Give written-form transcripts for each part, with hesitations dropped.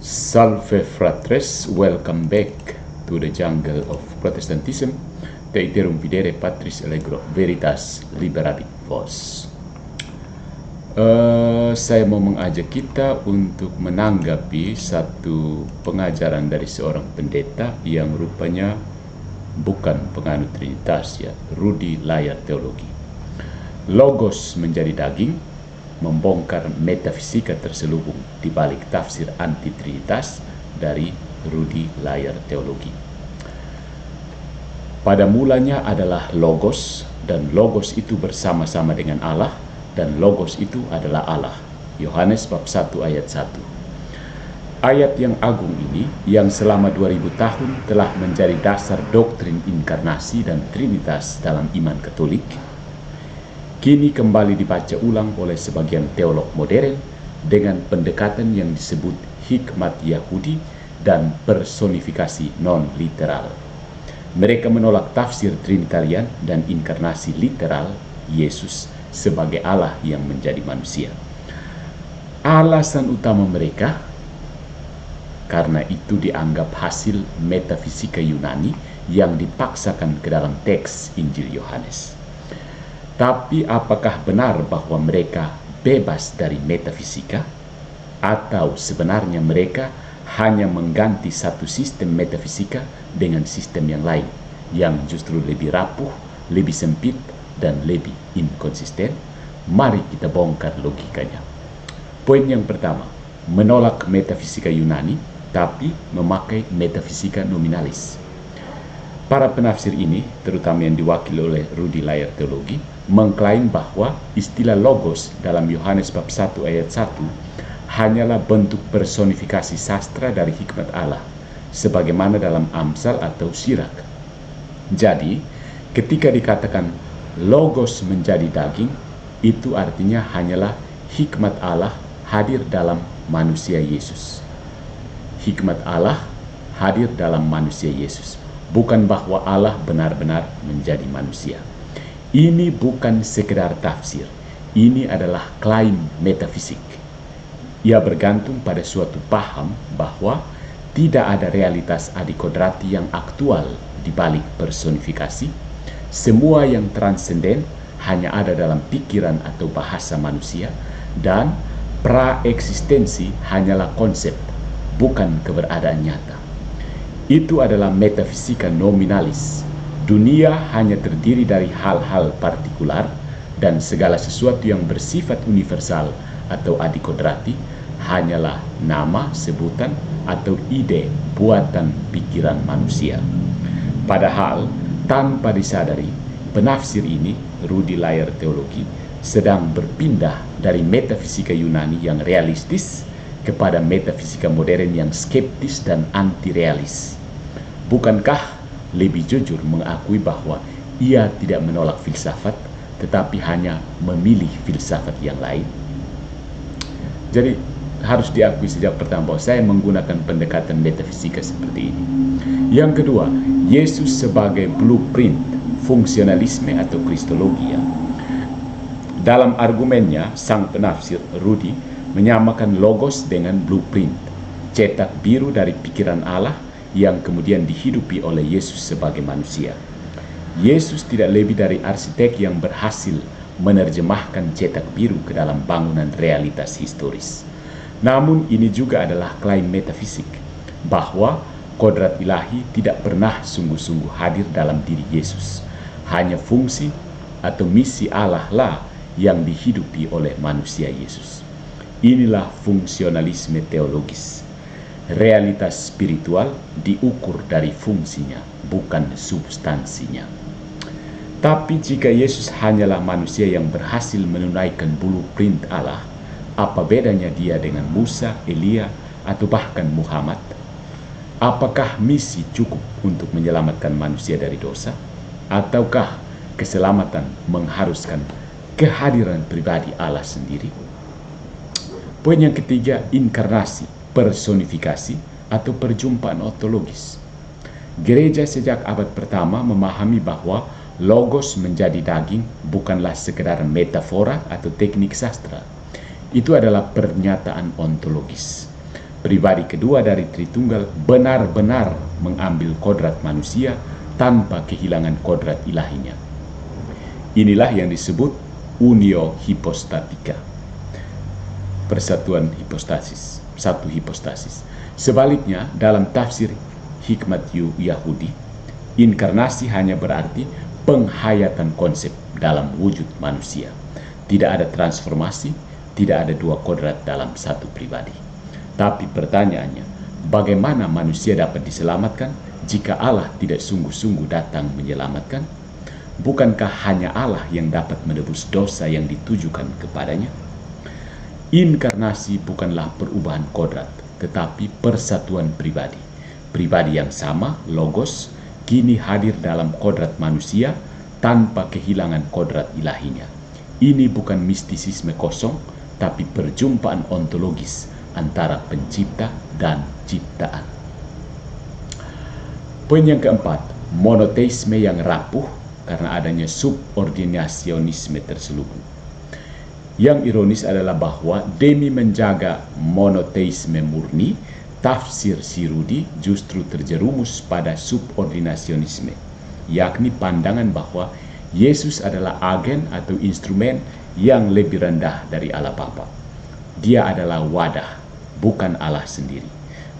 Salve fratres, welcome back to the jungle of Protestantism. Te iterum videre patris allegro veritas liberabit vos. Saya mau mengajak kita untuk menanggapi satu pengajaran dari seorang pendeta yang rupanya bukan penganut Trinitas, ya, Rudi Layar Teologi. Logos menjadi daging, membongkar metafisika terselubung di balik tafsir anti-trinitas dari Rudi Layar Teologi. Pada mulanya adalah Logos, dan Logos itu bersama-sama dengan Allah, dan Logos itu adalah Allah. Yohanes bab 1 ayat 1. Ayat yang agung ini, yang selama 2000 tahun telah menjadi dasar doktrin inkarnasi dan trinitas dalam iman Katolik, kini kembali dibaca ulang oleh sebagian teolog modern dengan pendekatan yang disebut hikmat Yahudi dan personifikasi non-literal. Mereka menolak tafsir Trinitarian dan inkarnasi literal Yesus sebagai Allah yang menjadi manusia. Alasan utama mereka, karena itu dianggap hasil metafisika Yunani yang dipaksakan ke dalam teks Injil Yohanes. Tapi apakah benar bahwa mereka bebas dari metafisika? Atau sebenarnya mereka hanya mengganti satu sistem metafisika dengan sistem yang lain, yang justru lebih rapuh, lebih sempit, dan lebih inkonsisten? Mari kita bongkar logikanya. Poin yang pertama, menolak metafisika Yunani, tapi memakai metafisika nominalis. Para penafsir ini, terutama yang diwakili oleh Rudi Layar Teologi, mengklaim bahwa istilah logos dalam Yohanes bab 1 ayat 1 hanyalah bentuk personifikasi sastra dari hikmat Allah, sebagaimana dalam Amsal atau Sirak. Jadi, ketika dikatakan logos menjadi daging, itu artinya hanyalah hikmat Allah hadir dalam manusia Yesus. Hikmat Allah hadir dalam manusia Yesus, bukan bahwa Allah benar-benar menjadi manusia. Ini bukan sekedar tafsir, ini adalah klaim metafisik. Ia bergantung pada suatu paham bahwa tidak ada realitas adikodrati yang aktual di balik personifikasi. Semua yang transenden hanya ada dalam pikiran atau bahasa manusia, dan praeksistensi hanyalah konsep, bukan keberadaan nyata. Itu adalah metafisika nominalis. Dunia hanya terdiri dari hal-hal partikular, dan segala sesuatu yang bersifat universal atau adikodrati hanyalah nama, sebutan, atau ide buatan pikiran manusia. Padahal, tanpa disadari, penafsir ini, Rudi Layar Teologi, sedang berpindah dari metafisika Yunani yang realistis kepada metafisika modern yang skeptis dan anti-realis. Bukankah lebih jujur mengakui bahwa ia tidak menolak filsafat, tetapi hanya memilih filsafat yang lain? Jadi harus diakui sejak pertama bahwa saya menggunakan pendekatan metafisika seperti ini. Yang kedua, Yesus sebagai blueprint fungsionalisme atau kristologi. Dalam argumennya, sang penafsir Rudi menyamakan logos dengan blueprint, cetak biru dari pikiran Allah yang kemudian dihidupi oleh Yesus sebagai manusia. Yesus tidak lebih dari arsitek yang berhasil menerjemahkan cetak biru ke dalam bangunan realitas historis. Namun ini juga adalah klaim metafisik, bahwa kodrat ilahi tidak pernah sungguh-sungguh hadir dalam diri Yesus. Hanya fungsi atau misi Allah lah yang dihidupi oleh manusia Yesus. Inilah fungsionalisme teologis. Realitas spiritual diukur dari fungsinya, bukan substansinya. Tapi jika Yesus hanyalah manusia yang berhasil menunaikan blueprint Allah, apa bedanya dia dengan Musa, Elia, atau bahkan Muhammad? Apakah misi cukup untuk menyelamatkan manusia dari dosa? Ataukah keselamatan mengharuskan kehadiran pribadi Allah sendiri? Poin yang ketiga, inkarnasi, personifikasi, atau perjumpaan ontologis. Gereja sejak abad pertama memahami bahwa logos menjadi daging bukanlah sekedar metafora atau teknik sastra. Itu adalah pernyataan ontologis. Pribadi kedua dari Tritunggal benar-benar mengambil kodrat manusia tanpa kehilangan kodrat ilahinya. Inilah yang disebut unio hipostatika, persatuan hipostasis, satu hipostasis. Sebaliknya, dalam tafsir hikmat Yahudi, inkarnasi hanya berarti penghayatan konsep dalam wujud manusia. Tidak ada transformasi, tidak ada dua kodrat dalam satu pribadi. Tapi pertanyaannya, bagaimana manusia dapat diselamatkan jika Allah tidak sungguh-sungguh datang menyelamatkan? Bukankah hanya Allah yang dapat menebus dosa yang ditujukan kepadanya? Inkarnasi bukanlah perubahan kodrat, tetapi persatuan pribadi. Pribadi yang sama, logos, kini hadir dalam kodrat manusia tanpa kehilangan kodrat ilahinya. Ini bukan mistisisme kosong, tapi perjumpaan ontologis antara pencipta dan ciptaan. Poin yang keempat, monoteisme yang rapuh karena adanya subordinasionisme terselubung. Yang ironis adalah bahwa demi menjaga monoteisme murni, tafsir Sirudi justru terjerumus pada subordinasionisme, yakni pandangan bahwa Yesus adalah agen atau instrumen yang lebih rendah dari Allah Bapa. Dia adalah wadah, bukan Allah sendiri.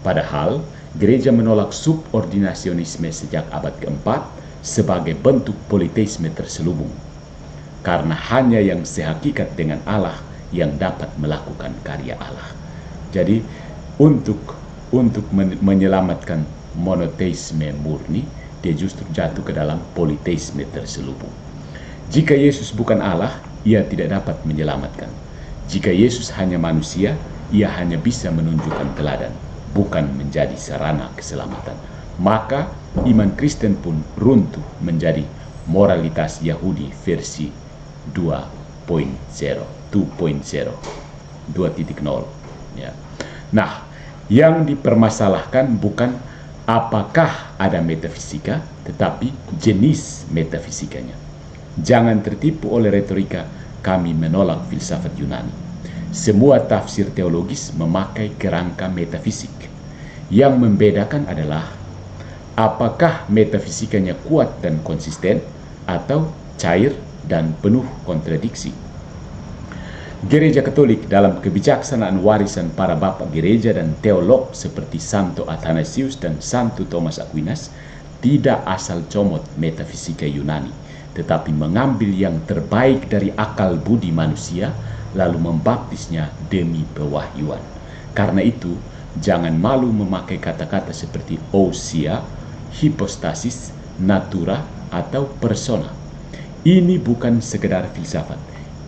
Padahal, gereja menolak subordinasionisme sejak abad keempat sebagai bentuk politeisme terselubung. Karena hanya yang sehakikat dengan Allah yang dapat melakukan karya Allah. Jadi, untuk menyelamatkan monoteisme murni, dia justru jatuh ke dalam politeisme terselubung. Jika Yesus bukan Allah, ia tidak dapat menyelamatkan. Jika Yesus hanya manusia, ia hanya bisa menunjukkan teladan, bukan menjadi sarana keselamatan. Maka iman Kristen pun runtuh menjadi moralitas Yahudi versi 2.0, 2.0. Ya. Nah, yang dipermasalahkan bukan apakah ada metafisika, tetapi jenis metafisikanya. Jangan tertipu oleh retorika kami menolak filsafat Yunani. Semua tafsir teologis memakai kerangka metafisik. Yang membedakan adalah apakah metafisikanya kuat dan konsisten atau cair dan penuh kontradiksi. Gereja Katolik dalam kebijaksanaan warisan para bapak gereja dan teolog seperti Santo Athanasius dan Santo Thomas Aquinas tidak asal comot metafisika Yunani, tetapi mengambil yang terbaik dari akal budi manusia lalu membaptisnya demi pewahyuan. Karena itu, jangan malu memakai kata-kata seperti ousia, hipostasis, natura, atau persona. Ini bukan sekedar filsafat.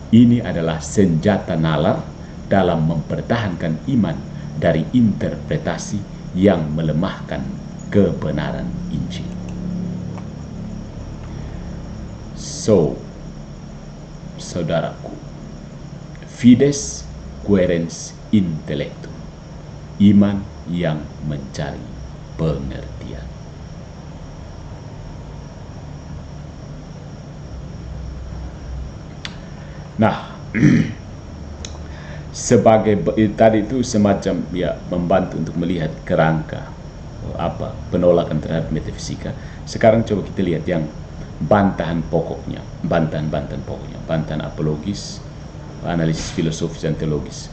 Ini adalah senjata nalar dalam mempertahankan iman dari interpretasi yang melemahkan kebenaran Injil. So, saudaraku, fides quaerens intellectum, iman yang mencari pengertian. Nah, sebagai tadi itu semacam ya membantu untuk melihat kerangka apa penolakan terhadap metafisika. Sekarang coba kita lihat yang bantahan pokoknya, bantahan apologis, analisis filosofis dan teologis.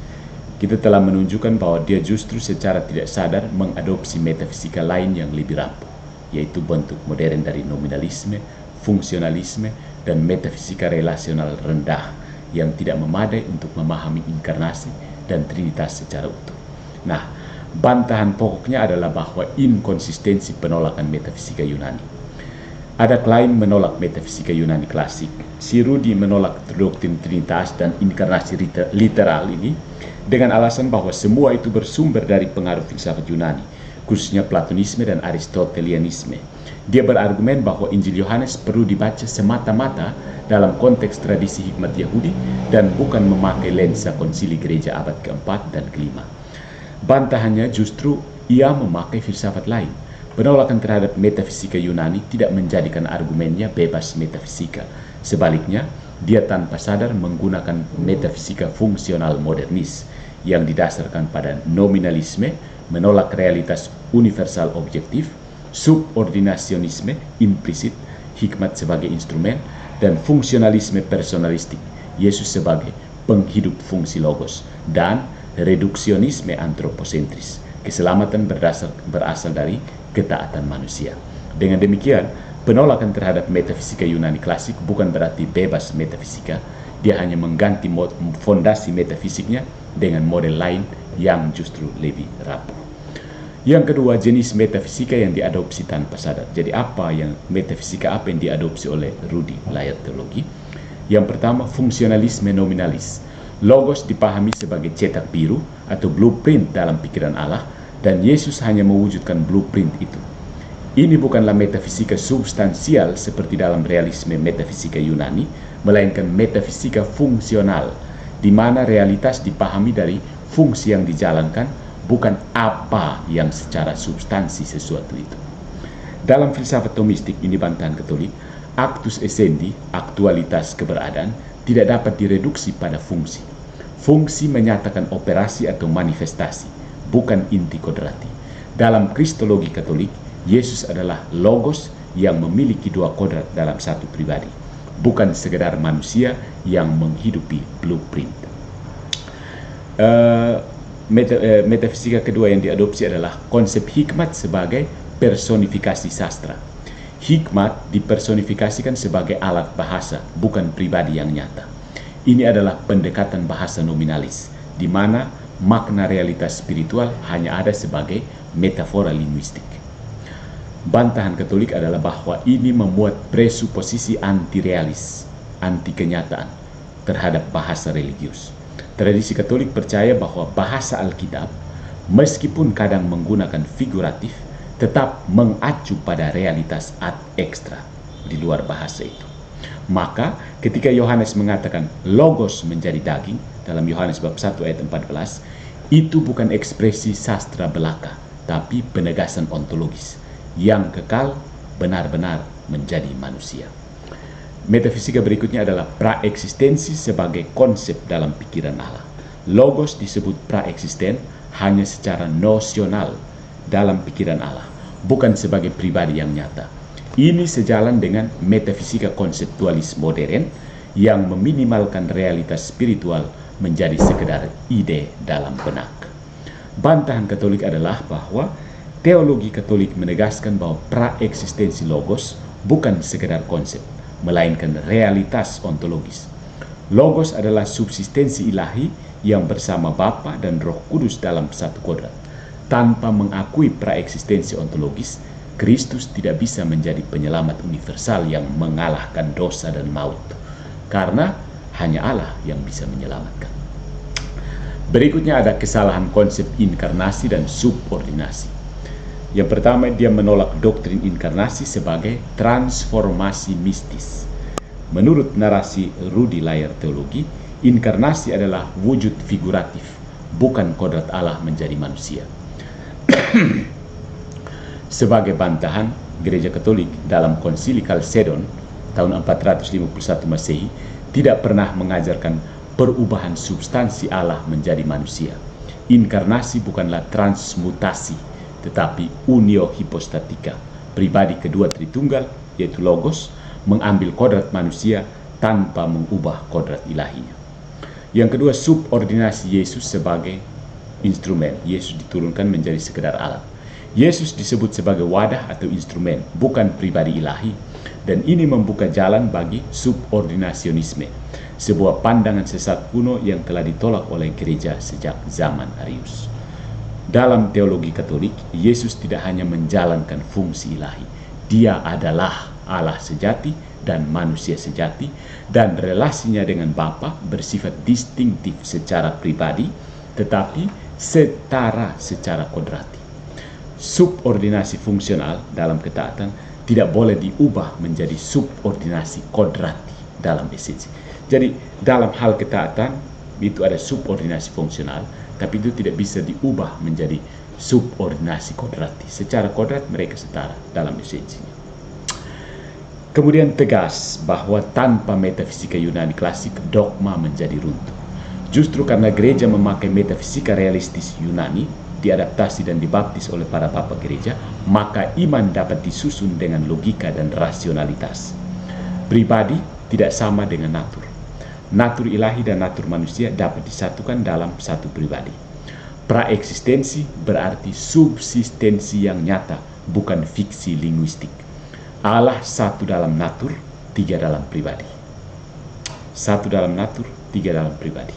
Kita telah menunjukkan bahwa dia justru secara tidak sadar mengadopsi metafisika lain yang lebih rapuh, yaitu bentuk modern dari nominalisme, fungsionalisme, dan metafisika relasional rendah yang tidak memadai untuk memahami inkarnasi dan trinitas secara utuh. Nah, bantahan pokoknya adalah bahwa inkonsistensi penolakan metafisika Yunani. Ada klaim menolak metafisika Yunani klasik. Sirudi menolak doktrin trinitas dan inkarnasi literal ini dengan alasan bahwa semua itu bersumber dari pengaruh filsafat Yunani, khususnya Platonisme dan Aristotelianisme. Dia berargumen bahwa Injil Yohanes perlu dibaca semata-mata dalam konteks tradisi hikmat Yahudi dan bukan memakai lensa konsili gereja abad keempat dan kelima. Bantahannya justru ia memakai filsafat lain. Penolakan terhadap metafisika Yunani tidak menjadikan argumennya bebas metafisika. Sebaliknya, dia tanpa sadar menggunakan metafisika fungsional modernis yang didasarkan pada nominalisme, menolak realitas universal objektif, subordinasionisme implisit, hikmat sebagai instrumen, dan fungsionalisme personalistik, Yesus sebagai penghidup fungsi logos, dan reduksionisme antroposentris, keselamatan berasal dari ketaatan manusia. Dengan demikian, penolakan terhadap metafisika Yunani klasik bukan berarti bebas metafisika, dia hanya mengganti fondasi metafisiknya dengan model lain yang justru lebih rapuh. Yang kedua, jenis metafisika yang diadopsi tanpa sadar. Jadi metafisika apa yang diadopsi oleh Rudi layar teologi? Yang pertama, fungsionalisme nominalis. Logos dipahami sebagai cetak biru atau blueprint dalam pikiran Allah, dan Yesus hanya mewujudkan blueprint itu. Ini bukanlah metafisika substansial seperti dalam realisme metafisika Yunani, melainkan metafisika fungsional, di mana realitas dipahami dari fungsi yang dijalankan, bukan apa yang secara substansi sesuatu itu. Dalam filsafat Thomistik, ini bantahan Katolik, actus essendi, aktualitas keberadaan, tidak dapat direduksi pada fungsi. Fungsi menyatakan operasi atau manifestasi, bukan inti kodrati. Dalam kristologi Katolik, Yesus adalah logos yang memiliki dua kodrat dalam satu pribadi, bukan sekedar manusia yang menghidupi blueprint. Metafisika kedua yang diadopsi adalah konsep hikmat sebagai personifikasi sastra. Hikmat dipersonifikasikan sebagai alat bahasa, bukan pribadi yang nyata. Ini adalah pendekatan bahasa nominalis, di mana makna realitas spiritual hanya ada sebagai metafora linguistik. Bantahan Katolik adalah bahwa ini membuat presuposisi anti-realis, anti-kenyataan terhadap bahasa religius. Tradisi Katolik percaya bahwa bahasa Alkitab, meskipun kadang menggunakan figuratif, tetap mengacu pada realitas ad extra di luar bahasa itu. Maka ketika Yohanes mengatakan logos menjadi daging dalam Yohanes bab 1 ayat 14, itu bukan ekspresi sastra belaka, tapi penegasan ontologis yang kekal benar-benar menjadi manusia. Metafisika berikutnya adalah praeksistensi sebagai konsep dalam pikiran Allah. Logos disebut praeksisten hanya secara nosional dalam pikiran Allah, bukan sebagai pribadi yang nyata. Ini sejalan dengan metafisika konseptualis modern yang meminimalkan realitas spiritual menjadi sekedar ide dalam benak. Bantahan Katolik adalah bahwa teologi Katolik menegaskan bahwa praeksistensi logos bukan sekedar konsep, melainkan realitas ontologis. Logos adalah subsistensi ilahi yang bersama Bapa dan Roh Kudus dalam satu kodrat. Tanpa mengakui praeksistensi ontologis, Kristus tidak bisa menjadi penyelamat universal yang mengalahkan dosa dan maut, karena hanya Allah yang bisa menyelamatkan. Berikutnya ada kesalahan konsep inkarnasi dan subordinasi. Yang pertama, dia menolak doktrin inkarnasi sebagai transformasi mistis. Menurut narasi Rudi layar teologi, inkarnasi adalah wujud figuratif, bukan kodrat Allah menjadi manusia. Sebagai bantahan, Gereja Katolik dalam Konsili Chalcedon tahun 451 Masehi tidak pernah mengajarkan perubahan substansi Allah menjadi manusia. Inkarnasi bukanlah transmutasi, tetapi unio hipostatika, pribadi kedua Tritunggal, yaitu Logos, mengambil kodrat manusia tanpa mengubah kodrat ilahinya. Yang kedua, subordinasi Yesus sebagai instrumen. Yesus diturunkan menjadi sekedar alat. Yesus disebut sebagai wadah atau instrumen, bukan pribadi ilahi, dan ini membuka jalan bagi subordinasionisme, sebuah pandangan sesat kuno yang telah ditolak oleh gereja sejak zaman Arius. Dalam teologi Katolik, Yesus tidak hanya menjalankan fungsi ilahi. Dia adalah Allah sejati dan manusia sejati, dan relasinya dengan Bapa bersifat distintif secara pribadi, tetapi setara secara kodrati. Subordinasi fungsional dalam ketaatan tidak boleh diubah menjadi subordinasi kodrati dalam esensi. Jadi dalam hal ketaatan itu ada subordinasi fungsional, tapi itu tidak bisa diubah menjadi subordinasi kodrati. Secara kodrat mereka setara dalam esensinya. Kemudian tegas bahwa tanpa metafisika Yunani klasik, dogma menjadi runtuh. Justru karena gereja memakai metafisika realistis Yunani, diadaptasi dan dibaptis oleh para bapak gereja, maka iman dapat disusun dengan logika dan rasionalitas. Pribadi tidak sama dengan natur. Natur ilahi dan natur manusia dapat disatukan dalam satu pribadi. Praeksistensi berarti subsistensi yang nyata, bukan fiksi linguistik. Allah satu dalam natur, tiga dalam pribadi. Satu dalam natur, tiga dalam pribadi.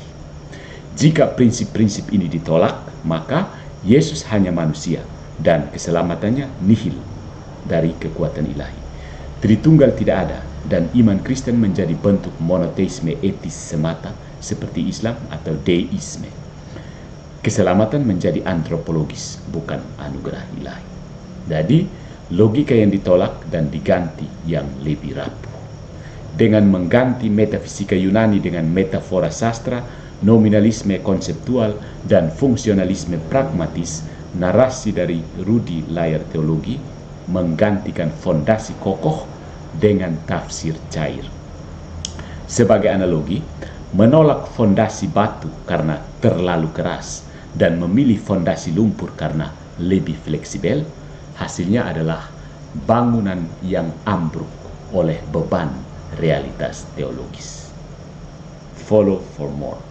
Jika prinsip-prinsip ini ditolak, maka Yesus hanya manusia dan keselamatannya nihil dari kekuatan ilahi. Tritunggal tidak ada dan iman Kristen menjadi bentuk monoteisme etis semata seperti Islam atau deisme. Keselamatan menjadi antropologis, bukan anugerah ilahi. Jadi, logika yang ditolak dan diganti yang lebih rapuh. Dengan mengganti metafisika Yunani dengan metafora sastra, nominalisme konseptual, dan fungsionalisme pragmatis, narasi dari Rudi layar teologi menggantikan fondasi kokoh dengan tafsir cair. Sebagai analogi, menolak fondasi batu karena terlalu keras dan memilih fondasi lumpur karena lebih fleksibel, hasilnya adalah bangunan yang ambruk oleh beban realitas teologis. Follow for more.